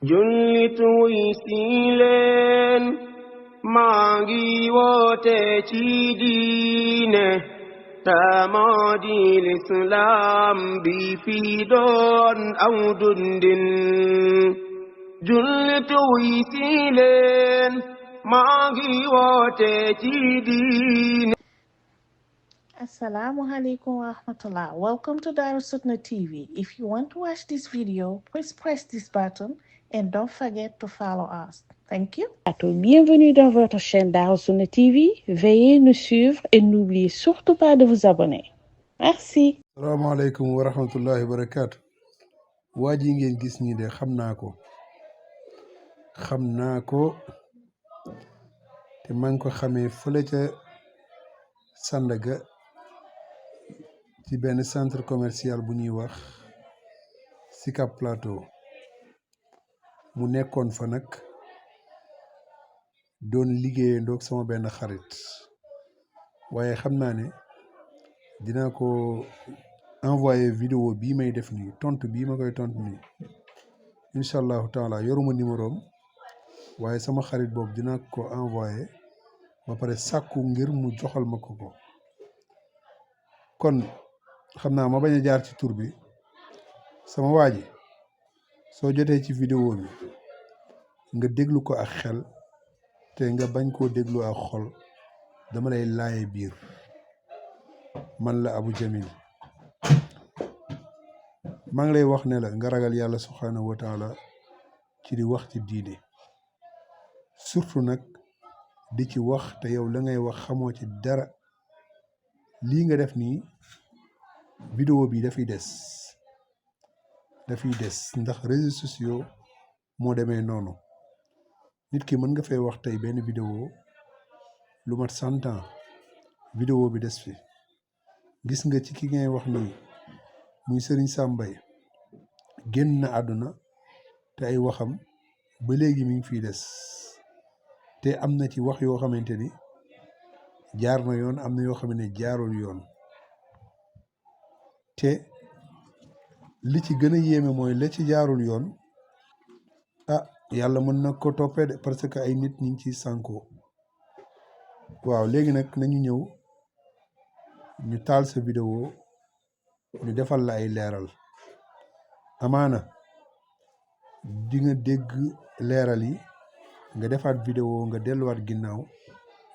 jullit wuy si leen maa ngi woote ci diine te moo di lislaam bi fi doon aw dundin jullit wuy si leen maa ngi woote ci diine. Assalamualaikum warahmatullah. Welcome to Darussunnah TV. If you want to watch this video, please press this button and don't forget to follow us. Thank you. Bienvenue dans votre chaîne Darussunnah TV. Veuillez nous suivre et n'oubliez surtout pas de vous abonner. Merci. Assalamualaikum warahmatullahi wabarakatuh. waa ji ngeen gis nii de xam naa ko te maa ngi ko xamee fële ca Sandaga ci benn centre commercial bu ñuy wax Sicap Plateau mu nekkoon fa nag doon liggéeyandoog sama benn xarit waaye xam naa ne dinaa ko envoyé vidéo bii may def nii tontu bii ma koy tontu nii incha allahu taala yoruma numéro am waaye sama xarit boobu dinaa ko envoyé ba pare sàkku ngir mu joxal ma ko kon xam naa ma bañ a jaar ci tur bi sama waa ji soo jotee ci vidéo bi nga déglu ko ak xel te nga bañ koo déglu ak xol dama lay laaye biir man la Abu Jamil maa ngi lay wax ne la nga ragal yàlla subhanahu wa taala ci di wax ci diine surtout nag di ci wax te yow la ngay wax xamoo ci dara lii nga def nii vidéo bi dafay des ndax réseaux sociaux moo demee noonu nit ki mën nga fay wax tey benn vidéo lu mat 100 ans vidéo bi des fi gis nga ci ki ngay wax nii muy Serigne Sam Mbaye génn na àdduna te ay waxam ba léegi mi ngi fiy des te am na ci wax yoo xamante ni jaar na yoon am na yoo xam ne jaarul yoon te li ci gën a yéeme mooy la ci jaarul yoon yàlla mën na ko toppee de parce que ay nit ñi ngi ciy sànkoo waaw léegi nag nañu ñëw ñu taal sa vidéo ñu defal la ay leeral amaana di nga dégg leeral yi nga defaat vidéo nga delluwaat ginnaaw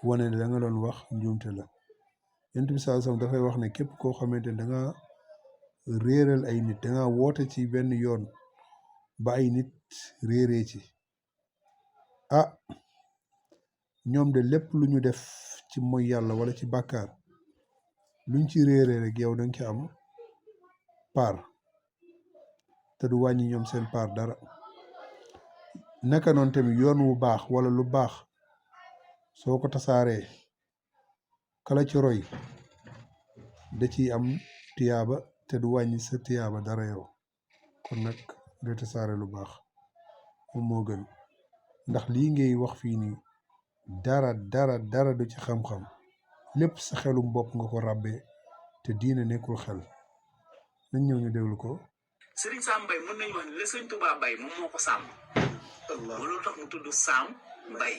wane ne da nga doon wax njuumte la Yonent bi sallallahu alayhi wasallam dafay wax ne képp koo xamante ne da nga réeral ay nit da nga woote ci benn yoon ba ay nit réeree ci ñoom de lépp lu ñu def ci mooy yàlla wala ci bàkkaar luñ ci réeree rek yow danga ci am part te du wàññi ñoom seen part dara naka noonu tamit yoon wu baax wala lu baax soo ko tasaaree kala ci roy da ciy am tiyaaba te du wàññi sa tiyaaba dara yow kon nag nga tasaare lu baax moom moo gën ndax lii ngay wax fii nii dara du ci xam-xam lépp sa xelum bopp nga ko ràbbee te diine nekkul xel nañ ñëw ñu déglu ko. Serigne Sam Mbaye mën nañu wax ne la Sëñ Tuubaa bay moom moo ko sàmm loolu tax mu tudd Sam Mbaye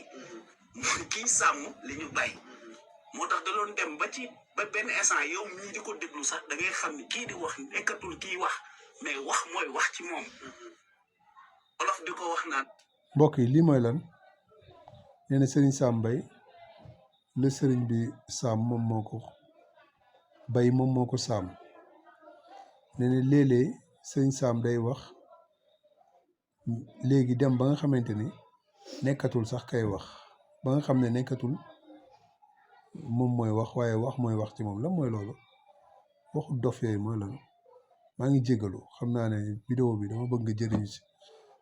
kii sàmm li ñu bay moo tax da doon dem ba benn instant yow mii di ko déglu sax da ngay xam ni kii di wax nekkatul kii wax mais wax mooy wax ci moom olof di ko wax naan. mbokk yi lii mooy lan nee na Serigne Sam Mbaye la Serigne bi sàmm moom moo ko bay moom moo ko sàmm nee na léeg-léeg Serigne Sam day wax léegi dem ba nga xamante ni nekkatul sax kay wax ba nga xam ne nekkatul moom mooy wax waaye wax mooy wax ci moom lan mooy loolu waxu dof yooyu mooy lan maa ngi jégalu xam naa ne vidéo bi dama bëgg nga jëriñu ci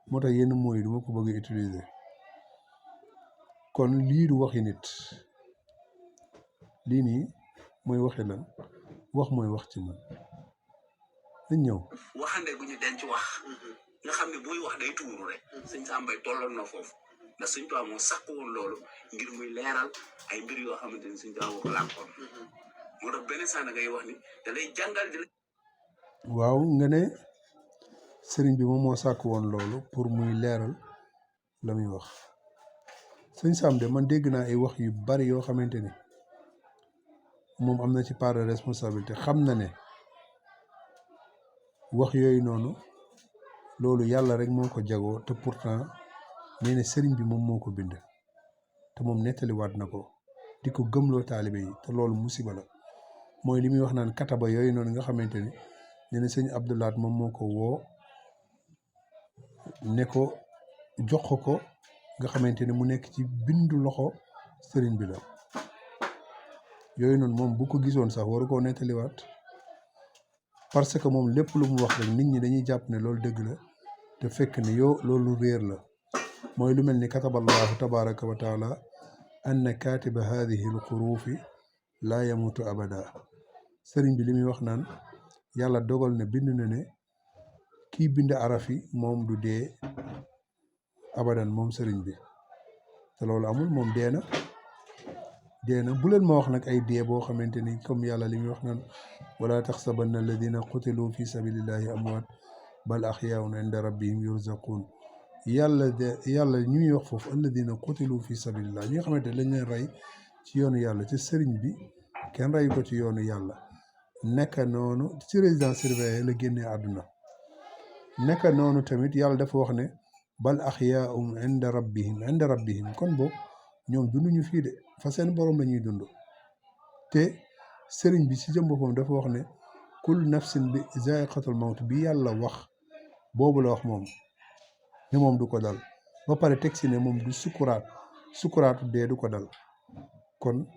moo tax yenn mooy duma ko bëgg utiliser kon lii du waxi nit lii nii mooy waxi lan wax mooy wax ci moom dañ ñëw waxande gu ñu denc wax nga xam ne buy wax day tuuru rek Sëñ Sam Mbaye tolloon na foofu ndax Sëñ Tuubaa moo sàkk woon loolu ngir muy leeral ay mbir yoo xamante ni Sëñ Tuubaa ko lànkoon moo tax benn saa ngay wax ni da lay jàngal di waaw nga ne sëriñ bi moom moo sàkk woon loolu pour muy leeral la muy wax. sëñ Sam de man dégg naa ay wax yu bari yoo xamante ni moom am na ci part de responsabilité, xam na ne wax yooyu noonu loolu yàlla rek moo ko jagoo, te pourtant nee na sëriñ bi moom moo ko bind te moom nettaliwaat na ko di ko gëmloo taalibe yi, te loolu musiba la. mooy li muy wax naan kataba yooyu noonu nga xamante ni nee na sëñ Abdou Lahad moom moo ko woo ne ko jox ko nga xamante ni mu nekk ci bindu loxo sëriñ bi la. yooyu noonu moom bu ko gisoon sax waru koo nettaliwaat, parce que moom lépp lu mu wax rek nit ñi dañuy jàpp ne loolu dëgg la, te fekk ne yow loolu réer la. mooy lu mel ni kataballahu tabaraka wa taala anna katiba hadihi l xuruufi laa yamutu abada. sëriñ bi li muy wax naan yàlla dogal na bind na ne kii bind araf yi moom du dee abadan, moom sëriñ bi. te loolu amul, moom dee na. bu leen ma wax nag ay dee boo xamante ni comme yàlla li muy wax naan wala taxsabanna alladina qutilu fi sabilillahi amwaat bal axyaun inda rabbihim yurzaqun. yàlla ñu ñuy wax foofu alladina qutilu fi sabilillah, ñi nga xamante ne lañ leen rey ci yoonu yàlla. ci sëriñ bi kenn rey ko ci yoonu yàlla. naka noonu ci résidence surveillée la génnee àdduna. naka noonu tamit yàlla dafa wax ne bal axyaun inda rabbihim kon boobu ñoom dunduñu fii de, fa seen borom la ñuy dund. te sëriñ bi ci jëm boppam dafa wax ne kul nafsin bi zaiqatul mawt, bi yàlla wax boobu la wax moom ne moom du ko dal, ba pare teg si ne moom du sukuraatu dee du ko dal. kon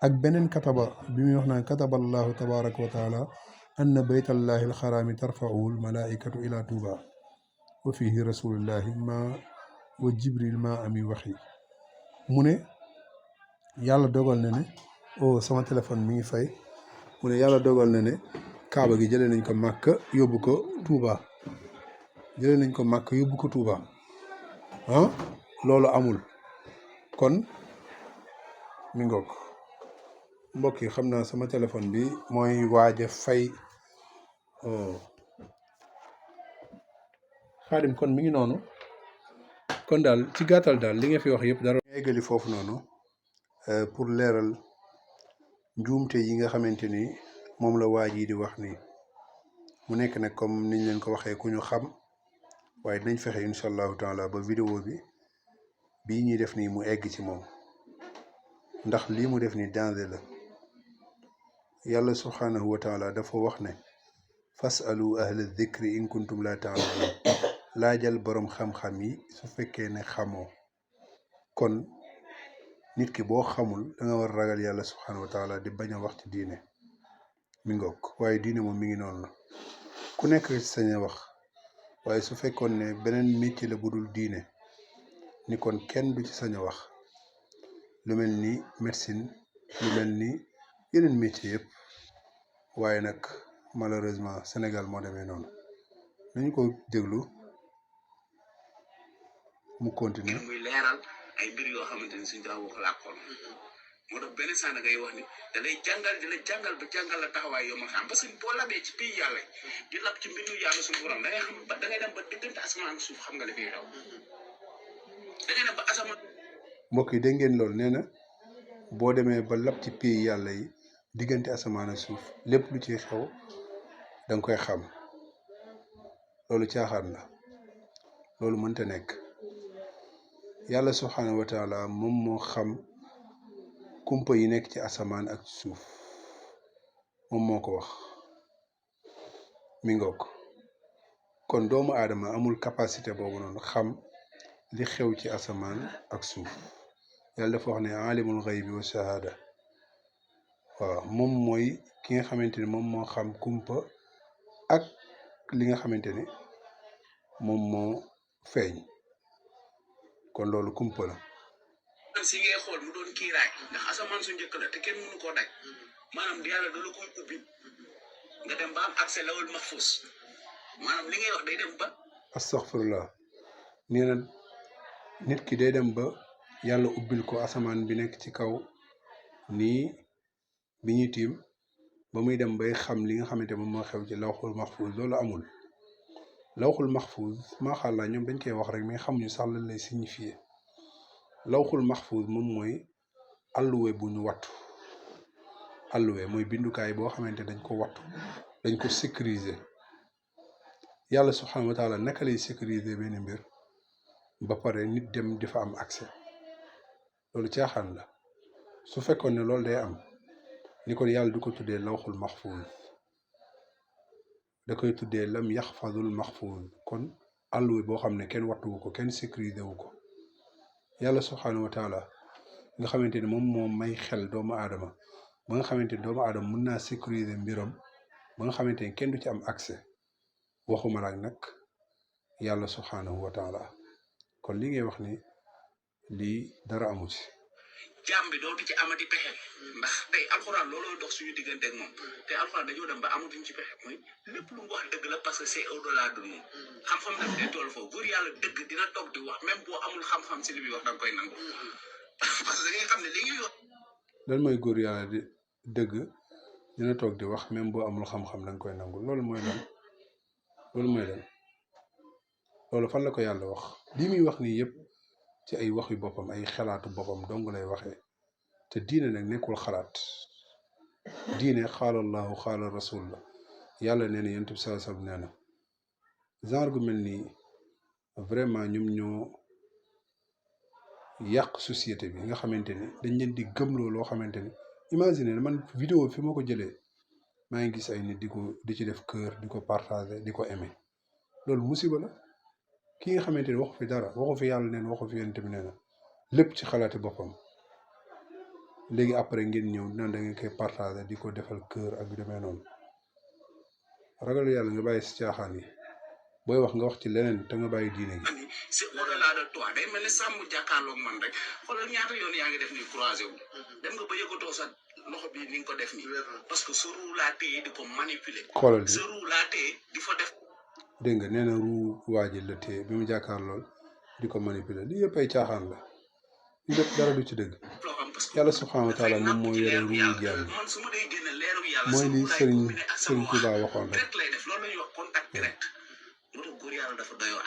ak beneen kataba bi muy wax naan kataballahu tabaraka wa taala anna baytallahi alxaraami tarfa'uhu almalaikatu ila tuuba wa fihi rasulullahi wa jibril ma ami waxi. mu ne yàlla dogal na ne sama téléphone mi ngi fay. mu ne yàlla dogal na ne kaaba gi jëlee nañ ko Màkka yóbbu ko Tuuba. loolu amul. kon mi ngoog mbokk yi, xam naa sama téléphone bi mooy waaja fay. Xaadim kon mi ngi noonu. kon daal ci gàttal daal li nga fi wax yëpp dara eggali foofu noonu pour leeral njuumte yi nga xamante ni moom la waaj yi di wax nii. mu nekk nag comme niñ leen ko waxee ku ñu xam, waaye dinañ fexe incha allahu taala ba vidéo bi bii ñuy def nii mu egg ci moom, ndax lii mu def nii danger la. yàlla subhanahu wa taala dafa wax ne fasalu ahla dhikri in kuntum la taalamun, laajal boroom xam-xam yi su fekkee ne xamoo. kon nit ki boo xamul da nga war ragal yàlla subhanahu wa taala di bañ a wax ci diine. mi ngoog, waaye diine moom mi ngi noonu la, ku nekk ci sañ a wax. waaye su fekkoon ne beneen métier la budul diine ni kon kenn du ci sañ a wax. lu mel ni médecine, lu mel ni yeneen métier yëpp. waaye nag malheureusement Sénégal moo demee noonu. nañu ko déglu mu continuer. muy leeral ay mbir yoo xamante ni suñ daa wax làkkoon. moo tax benn saa ngay wax ni da lay jàngal di la jàngal ba jàngal la taxawaay yoo ma xam, parce que boo labee ci pays yàlla di lab ci mbindu yàlla suñu borom da ngay xam ba da ngay dem ba diggante asamaan ak suuf xam nga li fiy xew. da ngay dem ba asamaan. mbokk yi dégg ngeen loolu, nee na boo demee ba lab ci pays yàlla yi diggante asamaan ak suuf lépp lu ci xew danga koy xam. loolu caaxaan la, loolu mënta nekk. yàlla subhanahu wa taala moom moo xam kumpa yi nekk ci asamaan ak suuf, moom moo ko wax. mi ngoog kon doomu aadama amul capacité boobu noonu xam li xew ci asamaan ak suuf. yàlla dafa wax ne alimul ghaybi wa shahada. waaw moom mooy ki nga xamante ni moom moo xam kumpa ak li nga xamante ni moom moo feeñ. kon loolu kumpa la. si ngay xool mu doon kiiraay ndax asamaan su njëkk la te kenn mënu koo daj, maanaam yàlla da la koy ubbi nga dem ba am accès lawul mahfuz, maanaam li ngay wax day dem ba. astaghfirullah. nee na nit ki day dem ba yàlla ubbil ko asamaan bi nekk ci kaw nii bi ñuy tiim, ba muy dem bay xam li nga xamante moom moo xew ci lawhul mahfuz. loolu amul. lawxul maxfuuz maaxàllaa ñoom dañ koy wax rek mais xamuñu sax lan lay signifier lawxul maxfuuz moom mooy alluwe bu ñu wattu alluwe mooy bindukaay boo xamante dañ ko wattu dañ ko sécuriser yàlla subhanahu wa taala naka lay sécuriser benn mbir ba pare nit dem di fa am accès loolu caaxaan la su fekkoon ne loolu day am ni kon yàlla du ko tuddee lawxul maxfuuz da koy tuddee lam yaxfadul maxfuuz kon alluwe boo xam ne kenn wattuwu ko kenn sécuriser wu ko yàlla subhanahu wa taala nga xamante ne moom moo may xel doomu aadama ba nga xamante ne doomu aadama mën naa sécuriser mbiram ba nga xamante ne kenn du ci am accès waxuma laak nag yàlla subhanahu wa taala kon li ngay wax ni lii dara amu ci jaam bi dootu ci amati pexe ndax tey alxuraan looloo dox suñu diggante ak moom te alxuraan dañoo dem ba amatuñ ci pexe mooy lépp lu mu wax dëgg la parce que c'est au-delà de nous xam-xam daf dee toll foofu buur yàlla dëgg dina toog di wax même boo amul xam-xam si li muy wax da nga koy nangu parce que da ngay xam ne li ñuy wax. lan mooy góor yàlla di dëgg dina toog di wax même boo amul xam-xam da nga koy nangu loolu mooy lan loolu fan la ko yàlla wax lii muy wax nii yëpp ci ay wax yu boppam ay xalaatu boppam dong lay waxee te diine nag nekkul xalaat diine xaala allahu xaala rasul la yàlla nee na yonent bi sallallahu alayhi wasallam nee na genre gu mel nii vraiment ñoom ñoo yàq société bi nga xamante ni dañ leen di gëmloo loo xamante ni imagine man vidéo fi ma ko jëlee maa ngi gis ay nit di ci def cœur di ko partager di ko aimer loolu musiba la ki nga xamante ni waxu fi dara waxu fi yàlla neen waxu fi yonent bi nee na lépp ci xalaati boppam léegi après ngeen ñëw naan da ngeen koy partager di ko defal cœur ak yu demee noonu ragal yàlla nga bàyyi si caaxaan yi booy wax nga wax ci leneen te nga bàyyi diine gi. c'est au-delà de toi day mel ne sàmm jàkkaarloog man rek xoolal ñaata yoon yaa ngi def ni croisé wu dem nga ba yëgatoo sa loxo bi ni nga ko def nii parce que sa roue laa téye di ko manipuler. xoolal sa roue laa téye di fa def. dégg nga nee na ruu waaji la téye bi mu jàkkaar lool di ko manipuler lii yëpp ay caaxaan la lii lépp dara du ci dëgg yàlla subhanahu wa taala moom moo yore ruu jaam mooy li sëriñ Tuubaa waxoon rek. lay def loolu la ñuy wax contact direct moo tax góor yàlla dafa doy waar.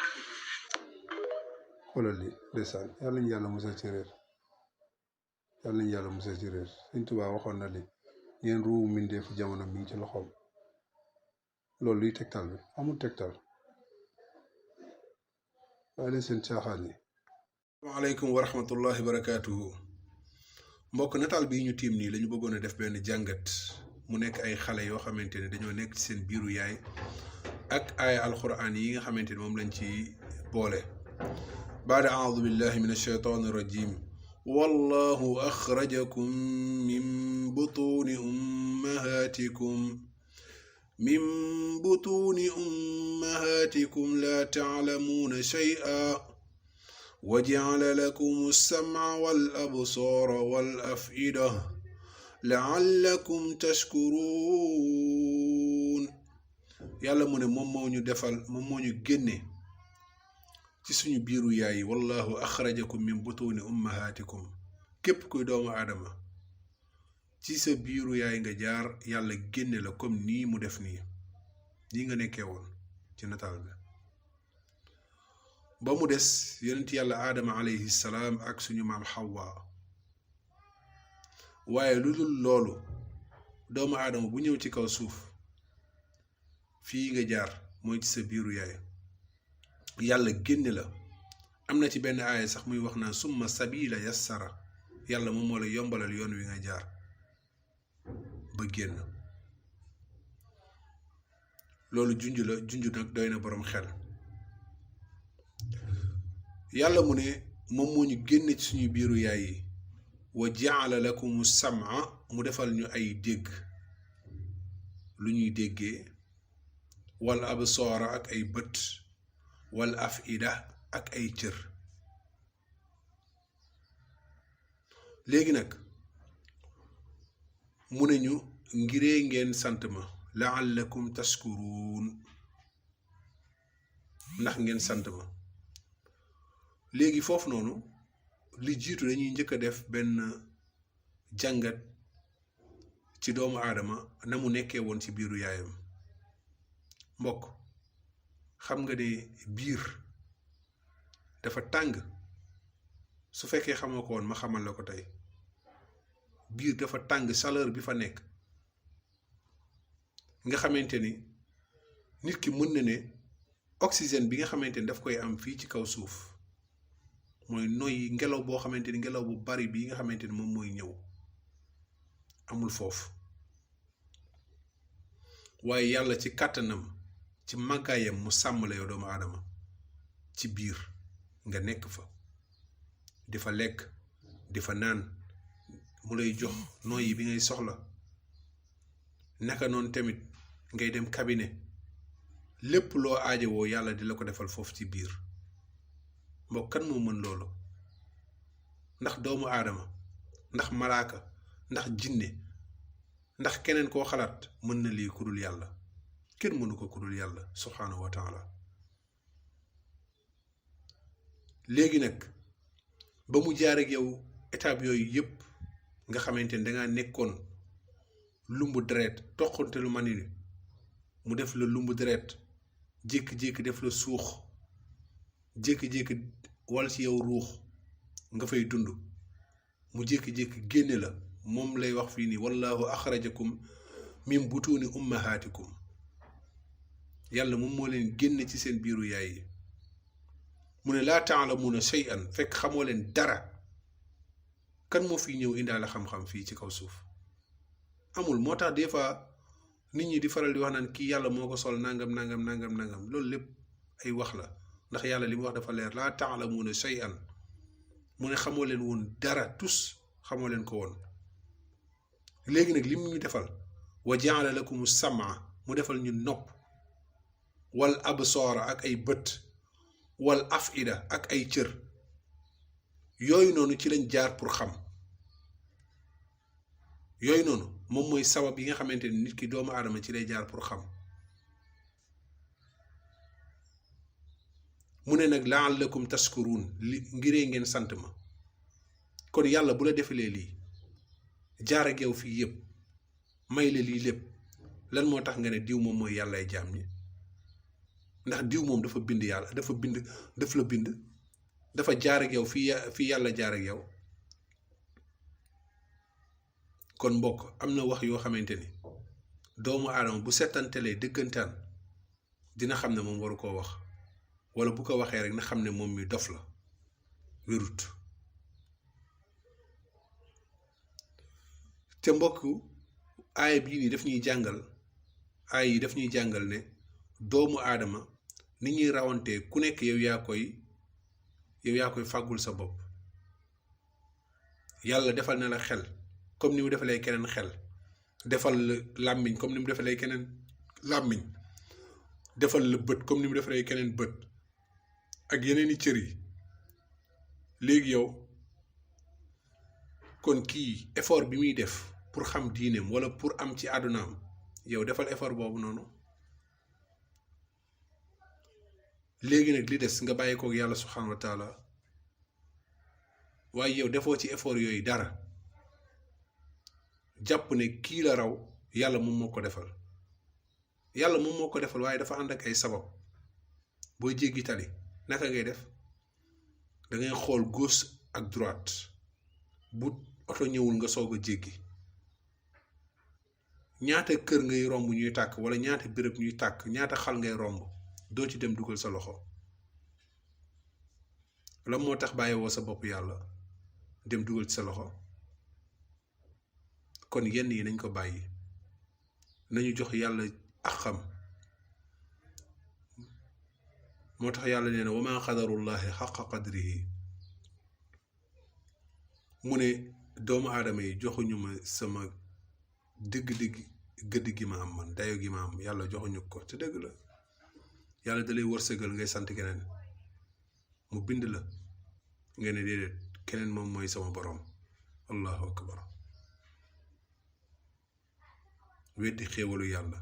xoolal li ndeysaan yàlla ñu yàlla musal ci réer sëriñ Tuubaa waxoon na li ngeen ruu mindeefu jamono mi ngi ci loxoom loolu luy tegtal bi amul tegtal waaye leen seen caaxaan yi. asalaamaaleykum wa rahmatullahi wa barakaatuhu mbokk nataal bii ñu tiim nii lañu bëggoon a def benn jàngat mu nekk ay xale yoo xamante ne dañoo nekk ci seen biiru yaay ak aaya alquran yi nga xamante ne moom lañ ci boole baada aaudu billahi min alshaytan irrajim wallahu axrajakum min butuni ummahatikum la taalamuuna shay'a وجعل لكم السمع والأبصار والأفئدة لعلكم تشكرون yàlla mu ne moom moo ñu defal moom moo ñu génne ci suñu biiru yaay wallahu axrajakum min butuni ummahatikum képp kuy doomu aadama ci sa biiru yaay nga jaar yàlla génne la comme nii mu def nii nga nekkee woon ci nataal bi ba mu des yonent yàlla aadama alayhi salaam ak suñu maam Hawa waaye lu dul loolu doomu aadama bu ñëw ci kaw suuf fii nga jaar mooy ci sa biiru yaay yàlla génne la am na ci benn aaya sax muy wax naan summa sabila yassara yàlla moom moo la yombalal yoon wi nga jaar ba génn loolu junj nag doy na boroom xel yàlla mu ne moom moo ñu génne ci suñu biiru yaay yi wa jaala lakumu sam'a mu defal ñu ay dégg lu ñuy déggee wal absaara ak ay bët wal afida ak ay cër léegi nag mu ne ñu ngiree ngeen sant ma la'allakum tashkuruun ndax ngeen sant ma léegi foofu noonu li jiitu dañuy njëkk a def benn jàngat ci doomu aadama na mu nekkee woon ci biiru yaayam mbokk xam nga ne biir dafa tàng su fekkee xamoo ko woon ma xamal la ko tey biir dafa tàng chaleur bi fa nekk nga xamante ni nit ki mën na ne oxygène bi nga xamante ni daf koy am fii ci kaw suuf mooy noyyi ngelaw boo xamante ni ngelaw bu bari bii nga xamante ni moom mooy ñëw amul foofu waaye yàlla ci kàttanam ci màggaayam mu sàmm la yow doomu aadama ci biir nga nekk fa di fa lekk di fa naan mu lay jox noyyi bi ngay soxla naka noonu tamit ngay dem cabinet lépp loo aajowoo yàlla di la ko defal foofu ci biir mbokk kan moo mën loolu ndax doomu aadama ndax malaaka ndax jinne ndax keneen koo xalaat mën na lii ku dul yàlla kenn mënu ko ku dul yàlla subhaanahu wa taala léegi nag ba mu jaar ak yow étape yooyu yépp nga xamante ni dangaa nekkoon lumbu deret toqante lu mani ni mu def la lumbu deret jékki-jékki def la suux jékki-jékki wal ci yow ruux nga fay dund mu jékki-jékki génne la moom lay wax fii nii wallahu axrajakum min butuuni ummahaatikum yàlla moom moo leen génne ci seen biiru yaay yi mu ne laa taalamuuna shay'an fekk xamoo leen dara kan moo fi ñëw indaale xam-xam fii ci kaw suuf amul moo tax des fois nit ñi di faral di wax naan kii yàlla moo ko sol nangam nangam nangam nangam loolu lépp ay wax la ndax yàlla li mu wax dafa leer laa taalamuuna shay'an mu ne xamoo leen woon dara tus xamoo leen ko woon léegi nag li mu ñu defal wa jaala lakumu samaa mu defal ñu nopp wal absoora ak ay bët wal afida ak ay cër yooyu noonu ci lañ jaar pour xam yooyu noonu moom mooy sabab yi nga xamante ni nit ki doomu aadama ci lay jaar pour xam mu ne nag laallakum tashkuruun li ngiree ngeen sant ma kon yàlla bu la defalee lii jaar ak yow fii yëpp may la lii lépp lan moo tax nga ne diw moom mooy yàllaay jaam ñi ndax diw moom dafa bind yàlla daf la bind dafa jaar ak yow fii yàlla jaar ak yow kon mbokk am na wax yoo xamante ni doomu aadama bu settantelee dëggantaan dina xam ne moom waru koo wax wala bu ko waxee rek na xam ne moom mi dof la wérut te mbokk aaya bii nii daf ñuy jàngal aaya yi daf ñuy jàngal ne doomu aadama ni ñuy rawantee ku nekk yow yaa koy fàggul sa bopp yàlla defal na la xel comme ni mu defalee keneen xel defal la làmmiñ comme ni mu defalee keneen làmmiñ defal la bët comme ni mu defalee keneen bët ak yeneeni cër yi léegi yow kon kii effort bi muy def pour xam diineem wala pour am ci àddunaam yow defal effort boobu noonu léegi nag li des nga bàyyi kook yàlla subhanahu wa taala waaye yow defoo ci effort yooyu dara jàpp ne kii la raw yàlla moom moo ko defal yàlla moom moo ko defal waaye dafa ànd ak ay sabab booy jéggi tali naka ngay def da ngay xool gauche ak droite bu oto ñëwul nga soog a jéggi ñaata kër ngay romb ñuy tàkk wala ñaata béréb ñuy tàkk ñaata xal ngay romb doo ci dem dugal sa loxo la moo tax bàyyiwoo sa bopp yàlla dem dugal ci sa loxo kon yenn yi nañ ko bàyyi nañu jox yàlla ak xam moo tax yàlla nee na wa maa qadarullahi xaqa qadrihi mu ne doomu aadama yi joxuñu ma sama dëgg-dëgg gëdd gi ma am man dayo gi ma am yàlla joxuñu ko te dëgg la yàlla dalay wërsëgal ngay sant keneen mu bind la nga ne déedéet keneen moom mooy sama borom allahu akbar weddi xéewalu yàlla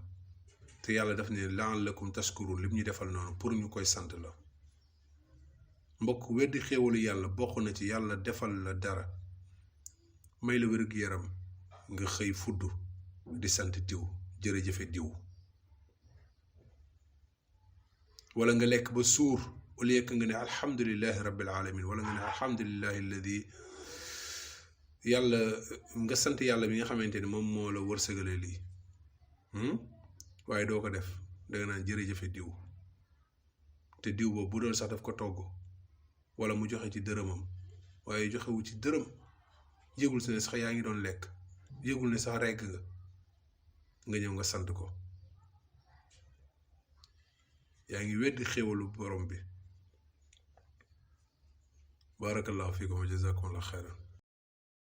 te yàlla daf ne la'allakum tashkurun lim ñu defal noonu pour ñu koy sant la mbokk weddi xéewalu yàlla bokk na ci yàlla defal la dara may la wér-gu-yaram nga xëy fudd di sant diw jërëjëfe diw wala nga lekk ba suur au lieu que nga ne alhamdulillahi rabbil alamin wala nga ne alhamdulillahi alladi yàlla nga sant yàlla bi nga xamante ni moom moo la wërsëgale lii waaye doo ko def danga naan jërëjëfe diw te diw boobu bu doon sax daf ko togg wala mu joxe ci dërëmam waaye joxewu ci dërëm yëgul si ne sax yaa ngi doon lekk yëgul ne sax regg nga ñëw nga sant ko yaa ngi weddi xéwalu borom bi barakallahu fiikum wa jazakumullahu xayran